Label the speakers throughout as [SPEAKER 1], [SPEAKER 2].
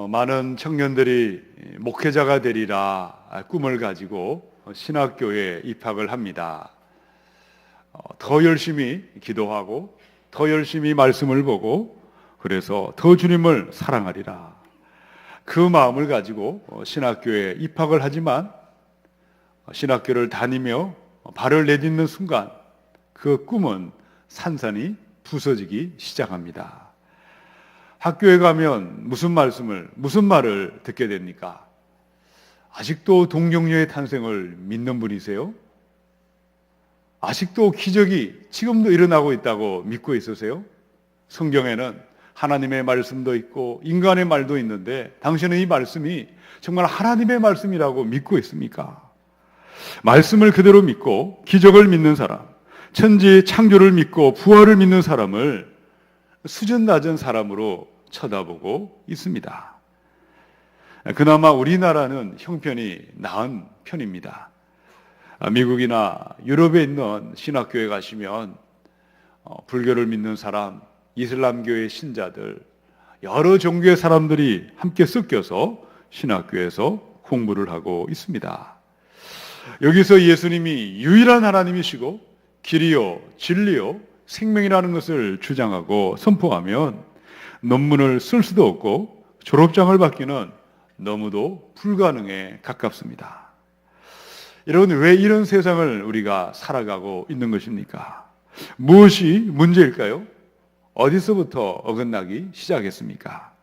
[SPEAKER 1] 많은 청년들이 목회자가 되리라 꿈을 가지고 신학교에 입학을 합니다. 더 열심히 기도하고 더 열심히 말씀을 보고 그래서 더 주님을 사랑하리라. 그 마음을 가지고 신학교에 입학을 하지만 신학교를 다니며 발을 내딛는 순간 그 꿈은 산산이 부서지기 시작합니다. 학교에 가면 무슨 말을 듣게 됩니까? 아직도 동정녀의 탄생을 믿는 분이세요? 아직도 기적이 지금도 일어나고 있다고 믿고 있으세요? 성경에는 하나님의 말씀도 있고 인간의 말도 있는데 당신은 이 말씀이 정말 하나님의 말씀이라고 믿고 있습니까? 말씀을 그대로 믿고 기적을 믿는 사람, 천지의 창조를 믿고 부활을 믿는 사람을 수준 낮은 사람으로 쳐다보고 있습니다. 그나마 우리나라는 형편이 나은 편입니다. 미국이나 유럽에 있는 신학교에 가시면 불교를 믿는 사람, 이슬람교의 신자들, 여러 종교의 사람들이 함께 섞여서 신학교에서 공부를 하고 있습니다. 여기서 예수님이 유일한 하나님이시고 길이요, 진리요, 생명이라는 것을 주장하고 선포하면 논문을 쓸 수도 없고 졸업장을 받기는 너무도 불가능에 가깝습니다. 여러분, 왜 이런 세상을 우리가 살아가고 있는 것입니까? 무엇이 문제일까요? 어디서부터 어긋나기 시작했습니까?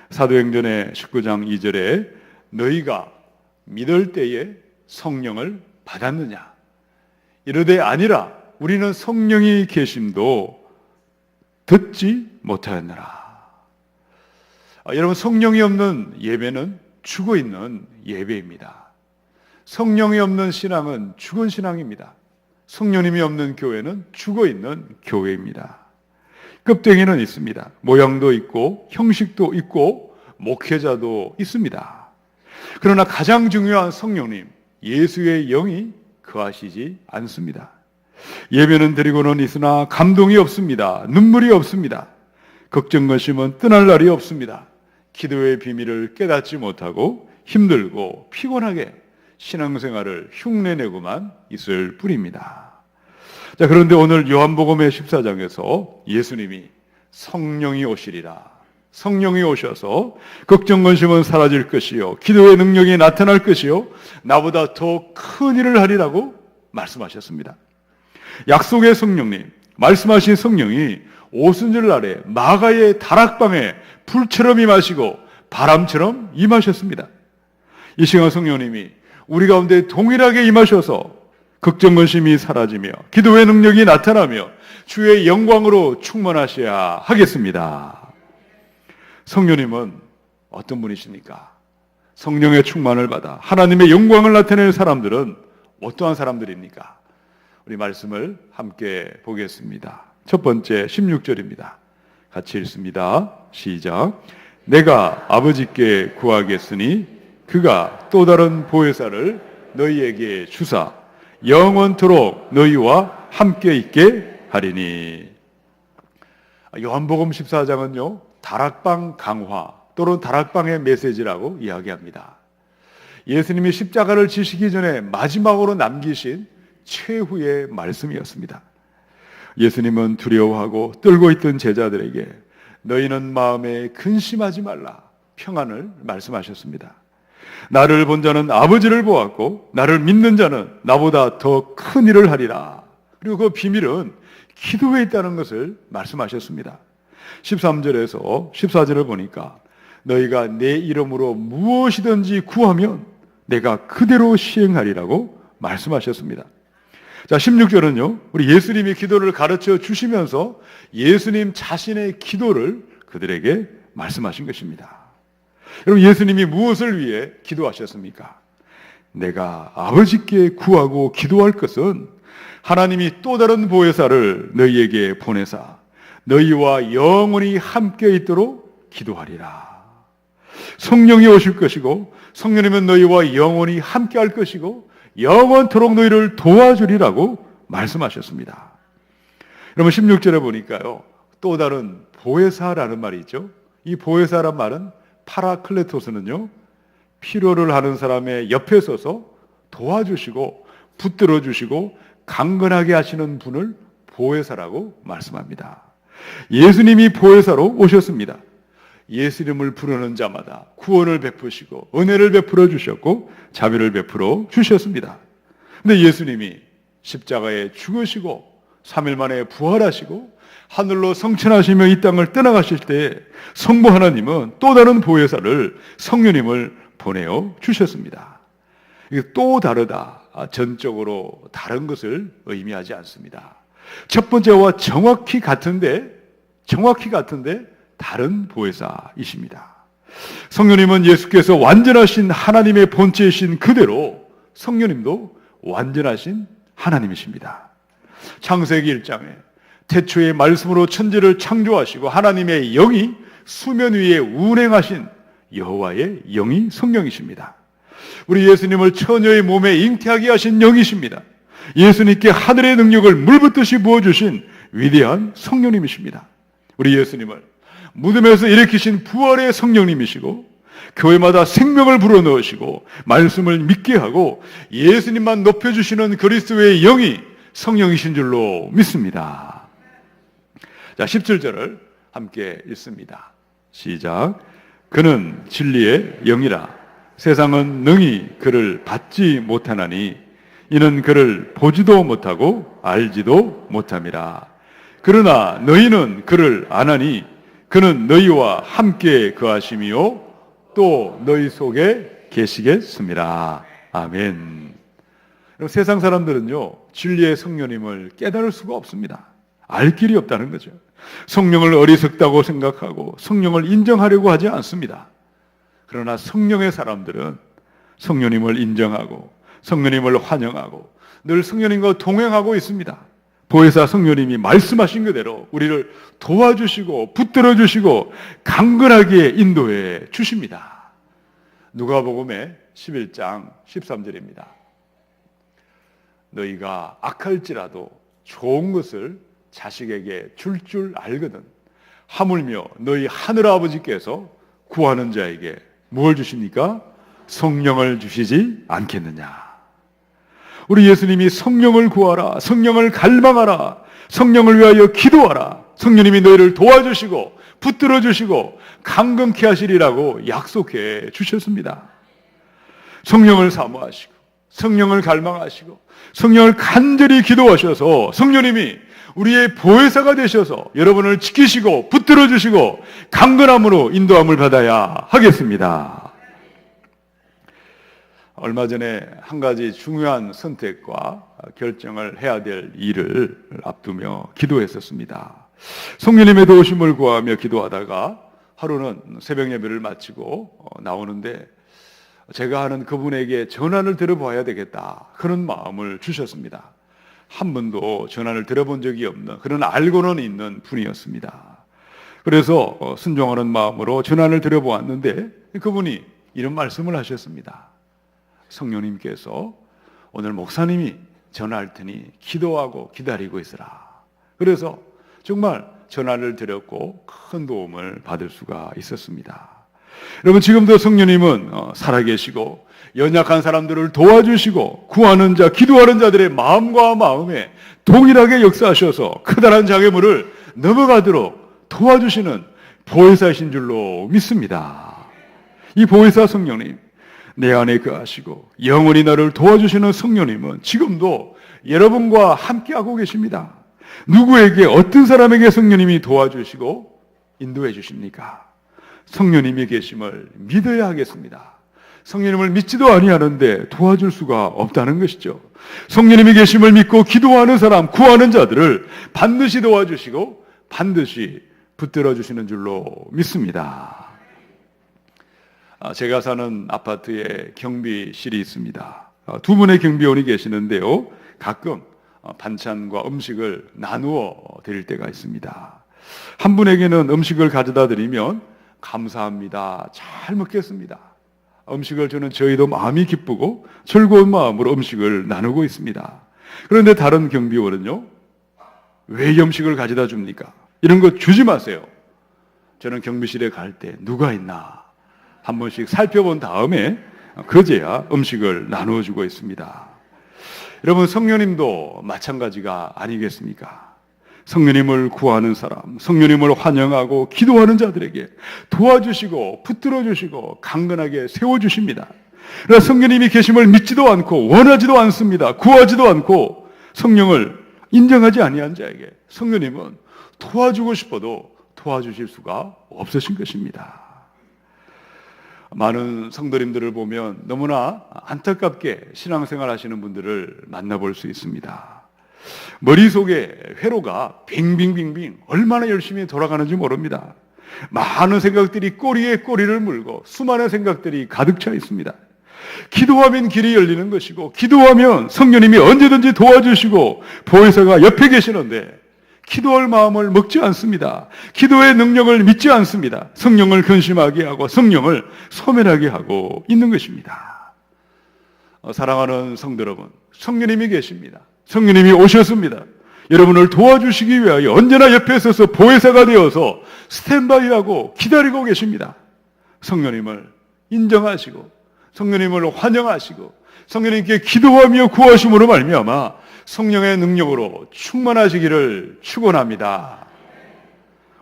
[SPEAKER 1] 사도행전의 19장 2절에 너희가 믿을 때에 성령을 받았느냐? 이르되 아니라 우리는 성령이 계심도 듣지 못하였느라. 여러분, 성령이 없는 예배는 죽어있는 예배입니다. 성령이 없는 신앙은 죽은 신앙입니다. 성령님이 없는 교회는 죽어있는 교회입니다. 껍데기는 있습니다. 모양도 있고 형식도 있고 목회자도 있습니다. 그러나 가장 중요한 성령님, 예수의 영이 거하시지 않습니다. 예배는 드리고는 있으나 감동이 없습니다. 눈물이 없습니다. 걱정거심은 떠날 날이 없습니다. 기도의 비밀을 깨닫지 못하고 힘들고 피곤하게 신앙생활을 흉내내고만 있을 뿐입니다. 자, 그런데 오늘 요한복음의 14장에서 예수님이 성령이 오시리라. 성령이 오셔서 걱정건심은 사라질 것이요 기도의 능력이 나타날 것이요 나보다 더 큰 일을 하리라고 말씀하셨습니다. 약속의 성령님, 말씀하신 성령이 오순절 날에 마가의 다락방에 불처럼 임하시고 바람처럼 임하셨습니다. 이 시간 성령님이 우리 가운데 동일하게 임하셔서 걱정건심이 사라지며 기도의 능력이 나타나며 주의 영광으로 충만하셔야 하겠습니다. 성령님은 어떤 분이십니까? 성령의 충만을 받아 하나님의 영광을 나타내는 사람들은 어떠한 사람들입니까? 우리 말씀을 함께 보겠습니다. 첫 번째 16절입니다. 같이 읽습니다. 시작. 내가 아버지께 구하겠으니 그가 또 다른 보혜사를 너희에게 주사 영원토록 너희와 함께 있게 하리니. 요한복음 14장은요 다락방 강화 또는 다락방의 메시지라고 이야기합니다. 예수님이 십자가를 지시기 전에 마지막으로 남기신 최후의 말씀이었습니다. 예수님은 두려워하고 떨고 있던 제자들에게 너희는 마음에 근심하지 말라 평안을 말씀하셨습니다. 나를 본 자는 아버지를 보았고 나를 믿는 자는 나보다 더 큰 일을 하리라. 그리고 그 비밀은 기도에 있다는 것을 말씀하셨습니다. 13절에서 14절을 보니까 너희가 내 이름으로 무엇이든지 구하면 내가 그대로 시행하리라고 말씀하셨습니다. 자, 16절은요 우리 예수님이 기도를 가르쳐 주시면서 예수님 자신의 기도를 그들에게 말씀하신 것입니다. 여러분, 예수님이 무엇을 위해 기도하셨습니까? 내가 아버지께 구하고 기도할 것은 하나님이 또 다른 보혜사를 너희에게 보내사 너희와 영원히 함께 있도록 기도하리라. 성령이 오실 것이고 성령이면 너희와 영원히 함께 할 것이고 영원토록 너희를 도와주리라고 말씀하셨습니다. 여러분, 16절에 보니까요 또 다른 보혜사라는 말이 있죠. 이 보혜사란 말은 파라클레토스는요, 필요를 하는 사람의 옆에 서서 도와주시고 붙들어 주시고 강건하게 하시는 분을 보혜사라고 말씀합니다. 예수님이 보혜사로 오셨습니다. 예수님을 부르는 자마다 구원을 베푸시고 은혜를 베풀어 주셨고 자비를 베풀어 주셨습니다. 근데 예수님이 십자가에 죽으시고 3일 만에 부활하시고 하늘로 성천하시며 이 땅을 떠나가실 때 성부 하나님은 또 다른 보혜사를 성령님을 보내어 주셨습니다. 이게 또 다르다, 전적으로 다른 것을 의미하지 않습니다. 첫 번째와 정확히 같은데 다른 보혜사이십니다. 성령님은 예수께서 완전하신 하나님의 본체이신 그대로 성령님도 완전하신 하나님이십니다. 창세기 1장에 태초의 말씀으로 천지를 창조하시고 하나님의 영이 수면 위에 운행하신 여호와의 영이 성령이십니다. 우리 예수님을 처녀의 몸에 잉태하게 하신 영이십니다. 예수님께 하늘의 능력을 물붓듯이 부어주신 위대한 성령님이십니다. 우리 예수님을 무덤에서 일으키신 부활의 성령님이시고 교회마다 생명을 불어넣으시고 말씀을 믿게 하고 예수님만 높여주시는 그리스도의 영이 성령이신 줄로 믿습니다. 자, 17절을 함께 읽습니다. 시작. 그는 진리의 영이라 세상은 능히 그를 받지 못하나니 이는 그를 보지도 못하고 알지도 못함이라. 그러나 너희는 그를 아나니 그는 너희와 함께 거하심이요 또 너희 속에 계시겠습니다. 아멘. 세상 사람들은요, 진리의 성령님을 깨달을 수가 없습니다. 알 길이 없다는 거죠. 성령을 어리석다고 생각하고 성령을 인정하려고 하지 않습니다. 그러나 성령의 사람들은 성령님을 인정하고 성령님을 환영하고 늘 성령님과 동행하고 있습니다. 보혜사 성령님이 말씀하신 그대로 우리를 도와주시고 붙들어 주시고 강건하게 인도해 주십니다. 누가복음의 11장 13절입니다. 너희가 악할지라도 좋은 것을 자식에게 줄 알거든 하물며 너희 하늘아버지께서 구하는 자에게 무엇을 주십니까? 성령을 주시지 않겠느냐. 우리 예수님이 성령을 구하라, 성령을 갈망하라, 성령을 위하여 기도하라, 성령님이 너희를 도와주시고 붙들어 주시고 강건케 하시리라고 약속해 주셨습니다. 성령을 사모하시고 성령을 갈망하시고 성령을 간절히 기도하셔서 성령님이 우리의 보혜사가 되셔서 여러분을 지키시고 붙들어 주시고 강건함으로 인도함을 받아야 하겠습니다. 얼마 전에 한 가지 중요한 선택과 결정을 해야 될 일을 앞두며 기도했었습니다. 성령님의 도우심을 구하며 기도하다가 하루는 새벽 예배를 마치고 나오는데 제가 아는 그분에게 전화를 드려봐야 되겠다, 그런 마음을 주셨습니다. 한 번도 전화를 들어본 적이 없는, 그런 알고는 있는 분이었습니다. 그래서 순종하는 마음으로 전화를 드려보았는데 그분이 이런 말씀을 하셨습니다. 성령님께서 오늘 목사님이 전화할 테니 기도하고 기다리고 있으라. 그래서 정말 전화를 드렸고 큰 도움을 받을 수가 있었습니다. 여러분, 지금도 성령님은 살아계시고 연약한 사람들을 도와주시고 구하는 자, 기도하는 자들의 마음과 마음에 동일하게 역사하셔서 커다란 장애물을 넘어가도록 도와주시는 보혜사이신 줄로 믿습니다. 이 보혜사 성령님, 내 안에 거하시고 영원히 나를 도와주시는 성령님은 지금도 여러분과 함께하고 계십니다. 누구에게, 어떤 사람에게 성령님이 도와주시고 인도해 주십니까? 성령님이 계심을 믿어야 하겠습니다. 성령님을 믿지도 아니하는데 도와줄 수가 없다는 것이죠. 성령님이 계심을 믿고 기도하는 사람, 구하는 자들을 반드시 도와주시고 반드시 붙들어 주시는 줄로 믿습니다. 제가 사는 아파트에 경비실이 있습니다. 두 분의 경비원이 계시는데요, 가끔 반찬과 음식을 나누어 드릴 때가 있습니다. 한 분에게는 음식을 가져다 드리면 감사합니다, 잘 먹겠습니다, 음식을 주는 저희도 마음이 기쁘고 즐거운 마음으로 음식을 나누고 있습니다. 그런데 다른 경비원은요, 왜 음식을 가져다 줍니까? 이런 거 주지 마세요. 저는 경비실에 갈 때 누가 있나 한 번씩 살펴본 다음에 그제야 음식을 나누어 주고 있습니다. 여러분, 성령님도 마찬가지가 아니겠습니까? 성령님을 구하는 사람, 성령님을 환영하고 기도하는 자들에게 도와주시고 붙들어 주시고 강건하게 세워주십니다. 그러나 성령님이 계심을 믿지도 않고 원하지도 않습니다. 구하지도 않고 성령을 인정하지 아니한 자에게 성령님은 도와주고 싶어도 도와주실 수가 없으신 것입니다. 많은 성도님들을 보면 너무나 안타깝게 신앙생활 하시는 분들을 만나볼 수 있습니다. 머릿속에 회로가 빙빙빙빙 얼마나 열심히 돌아가는지 모릅니다. 많은 생각들이 꼬리에 꼬리를 물고 수많은 생각들이 가득 차 있습니다. 기도하면 길이 열리는 것이고 기도하면 성령님이 언제든지 도와주시고 보혜사가 옆에 계시는데 기도할 마음을 먹지 않습니다. 기도의 능력을 믿지 않습니다. 성령을 근심하게 하고 성령을 소멸하게 하고 있는 것입니다. 사랑하는 성도 여러분, 성령님이 계십니다. 성령님이 오셨습니다. 여러분을 도와주시기 위하여 언제나 옆에 서서 보혜사가 되어서 스탠바이하고 기다리고 계십니다. 성령님을 인정하시고 성령님을 환영하시고 성령님께 기도하며 구하심으로 말미암아 성령의 능력으로 충만하시기를 축원합니다.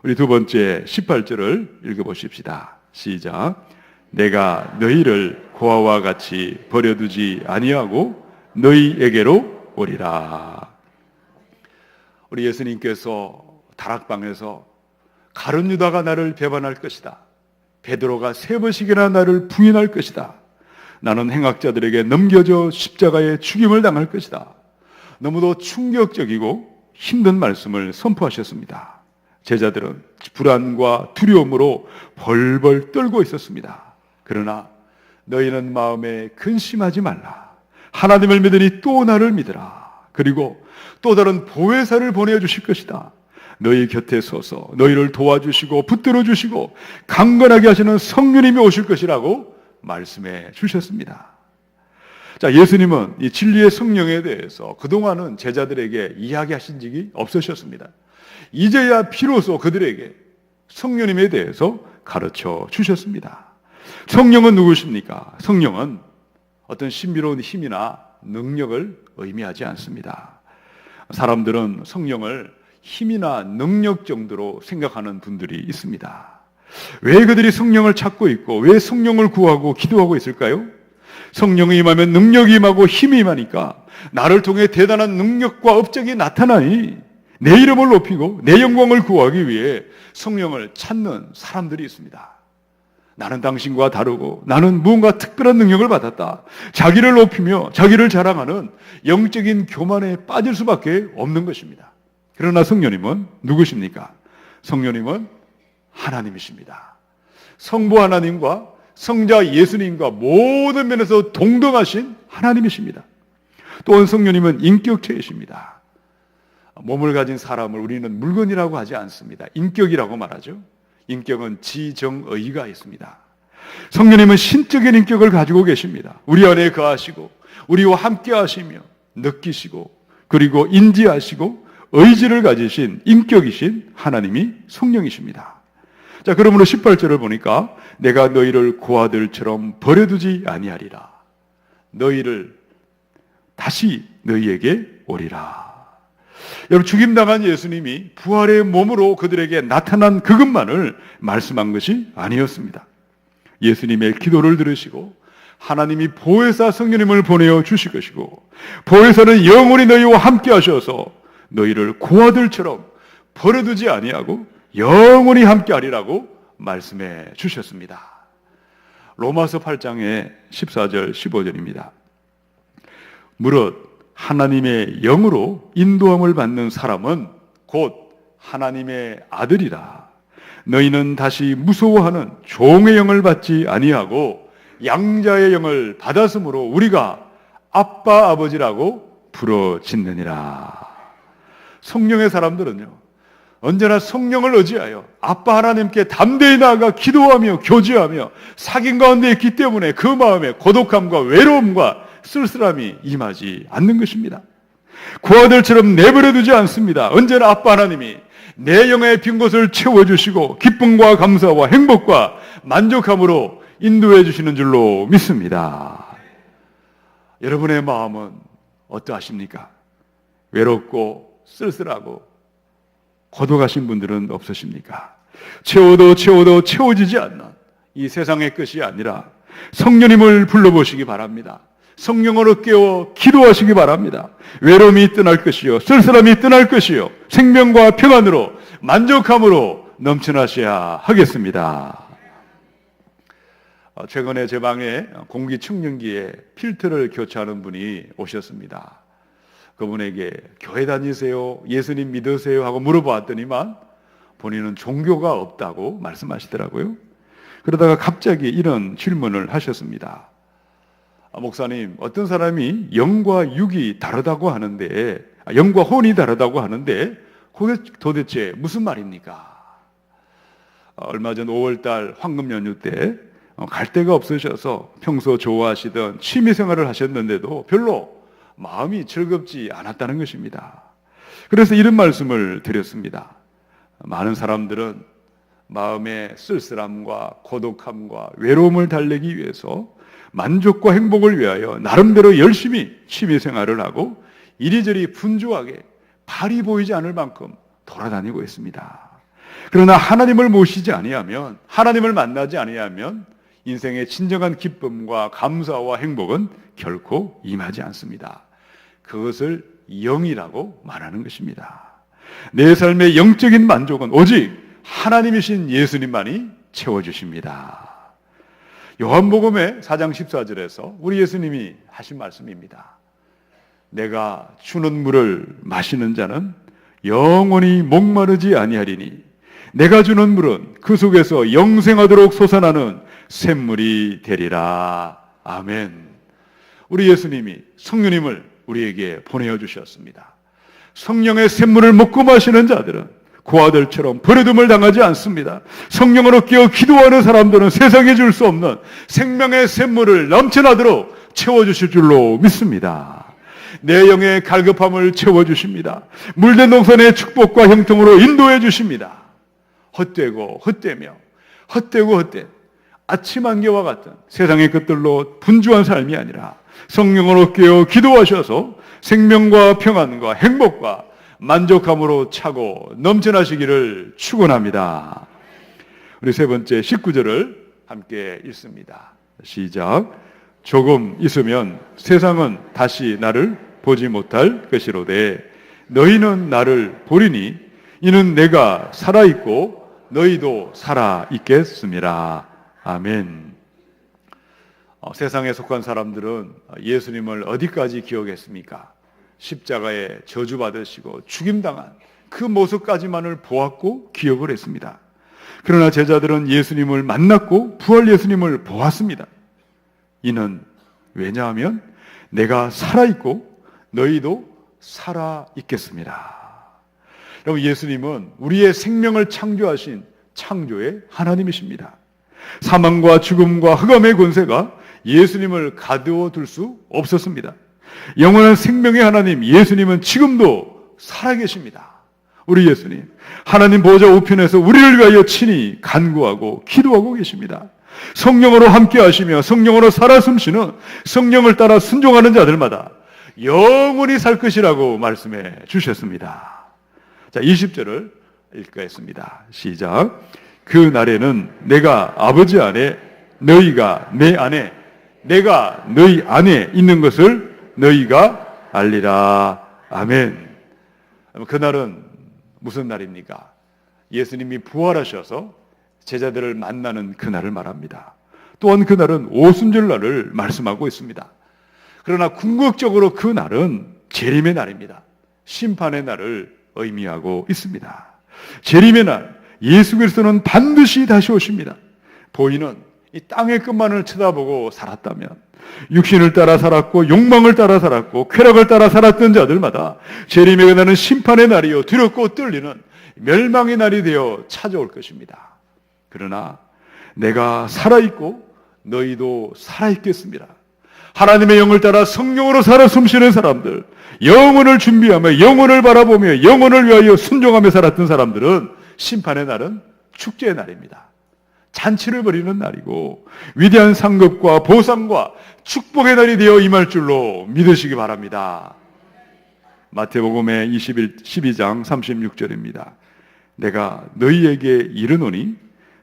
[SPEAKER 1] 우리 두 번째 18절을 읽어보십시다. 시작. 내가 너희를 고아와 같이 버려두지 아니하고 너희에게로 오리라. 우리 예수님께서 다락방에서 가룟 유다가 나를 배반할 것이다. 베드로가 3번씩이나 나를 부인할 것이다. 나는 행악자들에게 넘겨져 십자가에 죽임을 당할 것이다. 너무도 충격적이고 힘든 말씀을 선포하셨습니다. 제자들은 불안과 두려움으로 벌벌 떨고 있었습니다. 그러나 너희는 마음에 근심하지 말라. 하나님을 믿으니 또 나를 믿으라. 그리고 또 다른 보혜사를 보내주실 것이다. 너희 곁에 서서 너희를 도와주시고 붙들어 주시고 강건하게 하시는 성령님이 오실 것이라고 말씀해 주셨습니다. 자, 예수님은 이 진리의 성령에 대해서 그동안은 제자들에게 이야기하신 적이 없으셨습니다. 이제야 비로소 그들에게 성령님에 대해서 가르쳐 주셨습니다. 성령은 누구십니까? 성령은 어떤 신비로운 힘이나 능력을 의미하지 않습니다. 사람들은 성령을 힘이나 능력 정도로 생각하는 분들이 있습니다. 왜 그들이 성령을 찾고 있고 왜 성령을 구하고 기도하고 있을까요? 성령이 임하면 능력이 임하고 힘이 임하니까 나를 통해 대단한 능력과 업적이 나타나니 내 이름을 높이고 내 영광을 구하기 위해 성령을 찾는 사람들이 있습니다. 나는 당신과 다르고 나는 무언가 특별한 능력을 받았다. 자기를 높이며 자기를 자랑하는 영적인 교만에 빠질 수밖에 없는 것입니다. 그러나 성령님은 누구십니까? 성령님은 하나님이십니다. 성부 하나님과 성자 예수님과 모든 면에서 동등하신 하나님이십니다. 또한 성령님은 인격체이십니다. 몸을 가진 사람을 우리는 물건이라고 하지 않습니다. 인격이라고 말하죠. 인격은 지정의가 있습니다. 성령님은 신적인 인격을 가지고 계십니다. 우리 안에 거하시고 우리와 함께 하시며 느끼시고 그리고 인지하시고 의지를 가지신 인격이신 하나님이 성령이십니다. 자, 그러므로 18절을 보니까 내가 너희를 고아들처럼 버려두지 아니하리라. 너희를 다시 너희에게 오리라. 여러분, 죽임당한 예수님이 부활의 몸으로 그들에게 나타난 그것만을 말씀한 것이 아니었습니다. 예수님의 기도를 들으시고 하나님이 보혜사 성령님을 보내어 주실 것이고 보혜사는 영원히 너희와 함께 하셔서 너희를 고아들처럼 버려두지 아니하고 영원히 함께하리라고 말씀해 주셨습니다. 로마서 8장의 14절 15절입니다. 무릇 하나님의 영으로 인도함을 받는 사람은 곧 하나님의 아들이라. 너희는 다시 무서워하는 종의 영을 받지 아니하고 양자의 영을 받았으므로 우리가 아빠 아버지라고 부르짖느니라. 성령의 사람들은요, 언제나 성령을 의지하여 아빠 하나님께 담대히 나아가 기도하며 교제하며 사귐 가운데 있기 때문에 그 마음에 고독함과 외로움과 쓸쓸함이 임하지 않는 것입니다. 고아들처럼 내버려두지 않습니다. 언제나 아빠 하나님이 내 영의 빈 곳을 채워주시고 기쁨과 감사와 행복과 만족함으로 인도해 주시는 줄로 믿습니다. 여러분의 마음은 어떠하십니까? 외롭고 쓸쓸하고 고독하신 분들은 없으십니까? 채워도 채워지지 않는 이 세상의 것이 아니라 성령님을 불러보시기 바랍니다. 성령으로 깨워 기도하시기 바랍니다. 외로움이 떠날 것이요, 쓸쓸함이 떠날 것이요, 생명과 평안으로 만족함으로 넘쳐나셔야 하겠습니다. 최근에 제 방에 공기청정기에 필터를 교체하는 분이 오셨습니다. 그분에게 교회 다니세요? 예수님 믿으세요? 하고 물어봤더니만 본인은 종교가 없다고 말씀하시더라고요. 그러다가 갑자기 이런 질문을 하셨습니다. 목사님, 어떤 사람이 영과 육이 다르다고 하는데, 영과 혼이 다르다고 하는데 그게 도대체 무슨 말입니까? 얼마 전 5월달 황금 연휴 때 갈 데가 없으셔서 평소 좋아하시던 취미생활을 하셨는데도 별로 마음이 즐겁지 않았다는 것입니다. 그래서 이런 말씀을 드렸습니다. 많은 사람들은 마음의 쓸쓸함과 고독함과 외로움을 달래기 위해서 만족과 행복을 위하여 나름대로 열심히 취미생활을 하고 이리저리 분주하게 발이 보이지 않을 만큼 돌아다니고 있습니다. 그러나 하나님을 모시지 아니하면, 하나님을 만나지 아니하면 인생의 진정한 기쁨과 감사와 행복은 결코 임하지 않습니다. 그것을 영이라고 말하는 것입니다. 내 삶의 영적인 만족은 오직 하나님이신 예수님만이 채워주십니다. 요한복음의 4장 14절에서 우리 예수님이 하신 말씀입니다. 내가 주는 물을 마시는 자는 영원히 목마르지 아니하리니 내가 주는 물은 그 속에서 영생하도록 솟아나는 샘물이 되리라. 아멘. 우리 예수님이 성령님을 우리에게 보내어 주셨습니다. 성령의 샘물을 먹고 마시는 자들은 그 아들처럼 버려둠을 당하지 않습니다. 성령으로 깨어 기도하는 사람들은 세상에 줄 수 없는 생명의 샘물을 넘쳐나도록 채워주실 줄로 믿습니다. 내 영의 갈급함을 채워주십니다. 물된 동산의 축복과 형통으로 인도해 주십니다. 헛되고 헛되며 헛되고 헛된 아침 안개와 같은 세상의 것들로 분주한 삶이 아니라 성령으로 깨어 기도하셔서 생명과 평안과 행복과 만족함으로 차고 넘쳐나시기를 축원합니다. 우리 세 번째 19절을 함께 읽습니다. 시작. 조금 있으면 세상은 다시 나를 보지 못할 것이로되 너희는 나를 보리니 이는 내가 살아있고 너희도 살아있겠음이라. 아멘. 세상에 속한 사람들은 예수님을 어디까지 기억했습니까? 십자가에 저주받으시고 죽임당한 그 모습까지만을 보았고 기억을 했습니다. 그러나 제자들은 예수님을 만났고 부활 예수님을 보았습니다. 이는 왜냐하면 내가 살아있고 너희도 살아있겠습니다. 여러분, 예수님은 우리의 생명을 창조하신 창조의 하나님이십니다. 사망과 죽음과 흑암의 권세가 예수님을 가두어 둘 수 없었습니다. 영원한 생명의 하나님 예수님은 지금도 살아계십니다. 우리 예수님, 하나님 보좌 우편에서 우리를 위하여 친히 간구하고 기도하고 계십니다. 성령으로 함께 하시며 성령으로 살아 숨쉬는, 성령을 따라 순종하는 자들마다 영원히 살 것이라고 말씀해 주셨습니다. 자, 20절을 읽겠습니다. 시작. 그 날에는 내가 아버지 안에, 너희가 내 안에, 내가 너희 안에 있는 것을 너희가 알리라. 아멘. 그날은 무슨 날입니까? 예수님이 부활하셔서 제자들을 만나는 그날을 말합니다. 또한 그날은 오순절날을 말씀하고 있습니다. 그러나 궁극적으로 그 날은 재림의 날입니다. 심판의 날을 의미하고 있습니다. 재림의 날, 예수 그리스도는 반드시 다시 오십니다. 보이는 이 땅의 것만을 쳐다보고 살았다면, 육신을 따라 살았고 욕망을 따라 살았고 쾌락을 따라 살았던 자들마다 재림의 그날은 심판의 날이요 두렵고 떨리는 멸망의 날이 되어 찾아올 것입니다. 그러나 내가 살아있고 너희도 살아있겠습니다. 하나님의 영을 따라 성령으로 살아 숨쉬는 사람들, 영혼을 준비하며 영혼을 바라보며 영혼을 위하여 순종하며 살았던 사람들은 심판의 날은 축제의 날입니다. 잔치를 벌이는 날이고 위대한 상급과 보상과 축복의 날이 되어 임할 줄로 믿으시기 바랍니다. 마태복음의 12장 36절입니다. 내가 너희에게 이르노니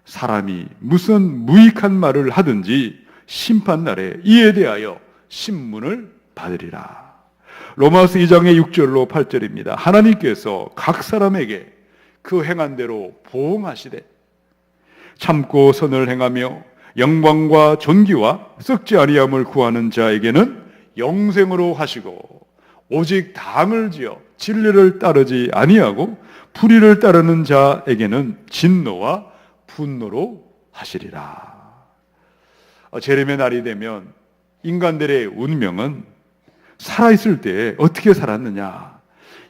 [SPEAKER 1] 사람이 무슨 무익한 말을 하든지 심판날에 이에 대하여 신문을 받으리라. 로마서 2장의 6절로 8절입니다. 하나님께서 각 사람에게 그 행한 대로 보응하시되 참고 선을 행하며 영광과 존귀와 썩지 아니함을 구하는 자에게는 영생으로 하시고 오직 당을 지어 진리를 따르지 아니하고 불의를 따르는 자에게는 진노와 분노로 하시리라. 재림의 날이 되면 인간들의 운명은 살아있을 때 어떻게 살았느냐,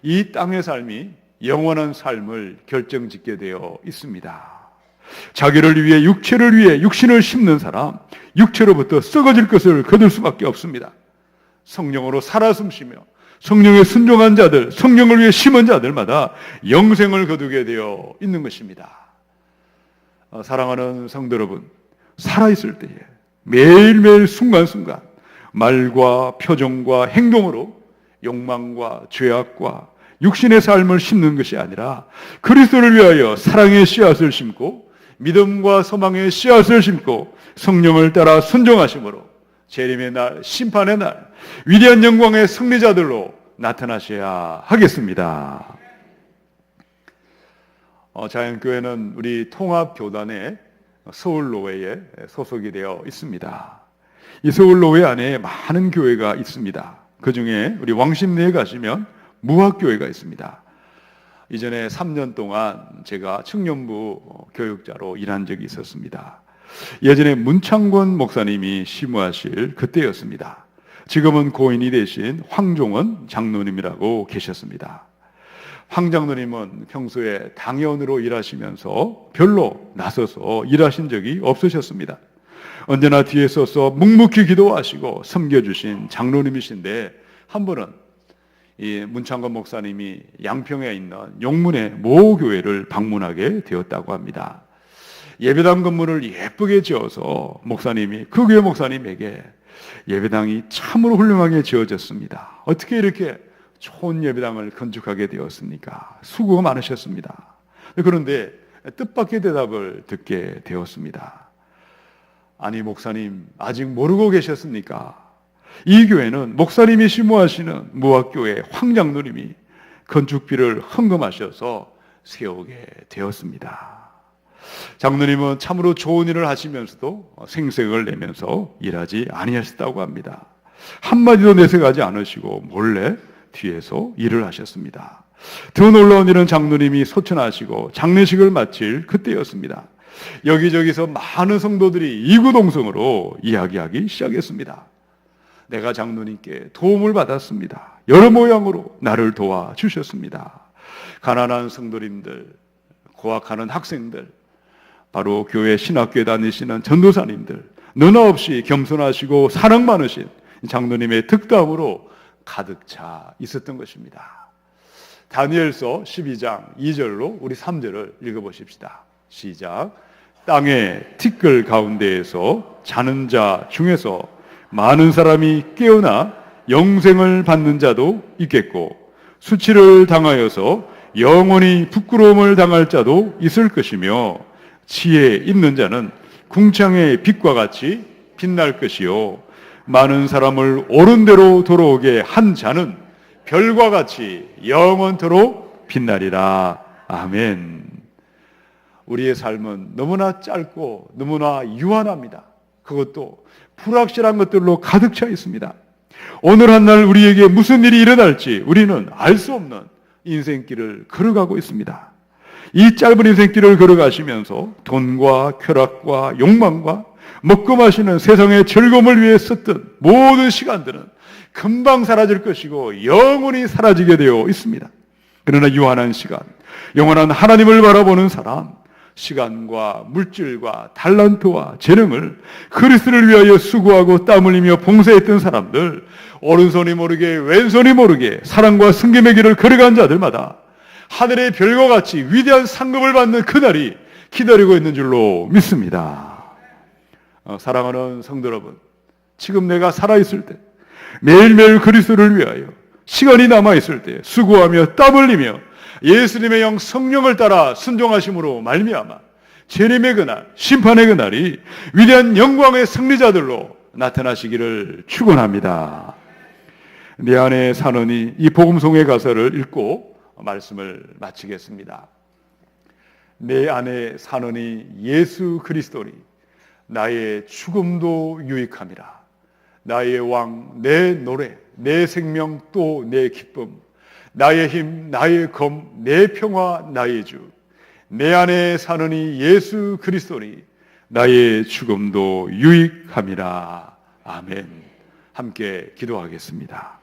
[SPEAKER 1] 이 땅의 삶이 영원한 삶을 결정짓게 되어 있습니다. 자기를 위해 육체를 위해 육신을 심는 사람, 육체로부터 썩어질 것을 거둘 수밖에 없습니다. 성령으로 살아 숨쉬며 성령에 순종한 자들, 성령을 위해 심은 자들마다 영생을 거두게 되어 있는 것입니다. 사랑하는 성도 여러분, 살아있을 때에 매일매일 순간순간 말과 표정과 행동으로 욕망과 죄악과 육신의 삶을 심는 것이 아니라 그리스도를 위하여 사랑의 씨앗을 심고 믿음과 소망의 씨앗을 심고 성령을 따라 순종하심으로 재림의 날, 심판의 날, 위대한 영광의 승리자들로 나타나셔야 하겠습니다. 자연교회는 우리 통합교단의 서울로회에 소속이 되어 있습니다. 이 서울로회 안에 많은 교회가 있습니다. 그 중에 우리 왕십리에 가시면 무학교회가 있습니다. 이전에 3년 동안 제가 청년부 교육자로 일한 적이 있었습니다. 예전에 문창권 목사님이 심우하실 그때였습니다. 지금은 고인이 되신 황종원 장로님이라고 계셨습니다. 황 장로님은 평소에 당연으로 일하시면서 별로 나서서 일하신 적이 없으셨습니다. 언제나 뒤에 서서 묵묵히 기도하시고 섬겨주신 장로님이신데 한 번은 이 문창건 목사님이 양평에 있는 용문의 모 교회를 방문하게 되었다고 합니다. 예배당 건물을 예쁘게 지어서 목사님이 그 교회 목사님에게 예배당이 참으로 훌륭하게 지어졌습니다. 어떻게 이렇게 좋은 예배당을 건축하게 되었습니까? 수고가 많으셨습니다. 그런데 뜻밖의 대답을 듣게 되었습니다. 아니 목사님, 아직 모르고 계셨습니까? 이 교회는 목사님이 심우하시는 무학교회 황 장로님이 건축비를 헌금하셔서 세우게 되었습니다. 장로님은 참으로 좋은 일을 하시면서도 생색을 내면서 일하지 아니하셨다고 합니다. 한마디도 내색하지 않으시고 몰래 뒤에서 일을 하셨습니다. 더 놀라운 일은 장로님이 소천하시고 장례식을 마칠 그때였습니다. 여기저기서 많은 성도들이 이구동성으로 이야기하기 시작했습니다. 내가 장로님께 도움을 받았습니다. 여러 모양으로 나를 도와주셨습니다. 가난한 성도님들, 고학하는 학생들, 바로 교회 신학교에 다니시는 전도사님들, 너나 없이 겸손하시고 사랑 많으신 장로님의 득담으로 가득 차 있었던 것입니다. 다니엘서 12장 2절로 우리 3절을 읽어보십시다. 시작. 땅의 티끌 가운데에서 자는 자 중에서 많은 사람이 깨어나 영생을 받는 자도 있겠고 수치를 당하여서 영원히 부끄러움을 당할 자도 있을 것이며 지혜 있는 자는 궁창의 빛과 같이 빛날 것이요 많은 사람을 옳은 대로 돌아오게 한 자는 별과 같이 영원토록 빛나리라. 아멘. 우리의 삶은 너무나 짧고 너무나 유한합니다. 그것도 불확실한 것들로 가득 차 있습니다. 오늘 한 날 우리에게 무슨 일이 일어날지 우리는 알 수 없는 인생길을 걸어가고 있습니다. 이 짧은 인생길을 걸어가시면서 돈과 쾌락과 욕망과 먹고 마시는 세상의 즐거움을 위해 썼던 모든 시간들은 금방 사라질 것이고 영원히 사라지게 되어 있습니다. 그러나 유한한 시간, 영원한 하나님을 바라보는 사람, 시간과 물질과 달란트와 재능을 그리스도를 위하여 수고하고 땀 흘리며 봉사했던 사람들, 오른손이 모르게 왼손이 모르게 사랑과 승김의 길을 걸어간 자들마다 하늘의 별과 같이 위대한 상급을 받는 그날이 기다리고 있는 줄로 믿습니다. 사랑하는 성도 여러분, 지금 내가 살아있을 때 매일매일 그리스도를 위하여 시간이 남아있을 때 수고하며 땀 흘리며 예수님의 영 성령을 따라 순종하심으로 말미암아 재림의 그날, 심판의 그날이 위대한 영광의 승리자들로 나타나시기를 축원합니다. 내 안에 사느니, 이 복음송의 가사를 읽고 말씀을 마치겠습니다. 내 안에 사느니 예수 그리스도니 나의 죽음도 유익함이라. 나의 왕, 내 노래, 내 생명 또 내 기쁨, 나의 힘, 나의 검, 내 평화, 나의 주. 내 안에 사느니 예수 그리스도니 나의 죽음도 유익함이라. 아멘. 함께 기도하겠습니다.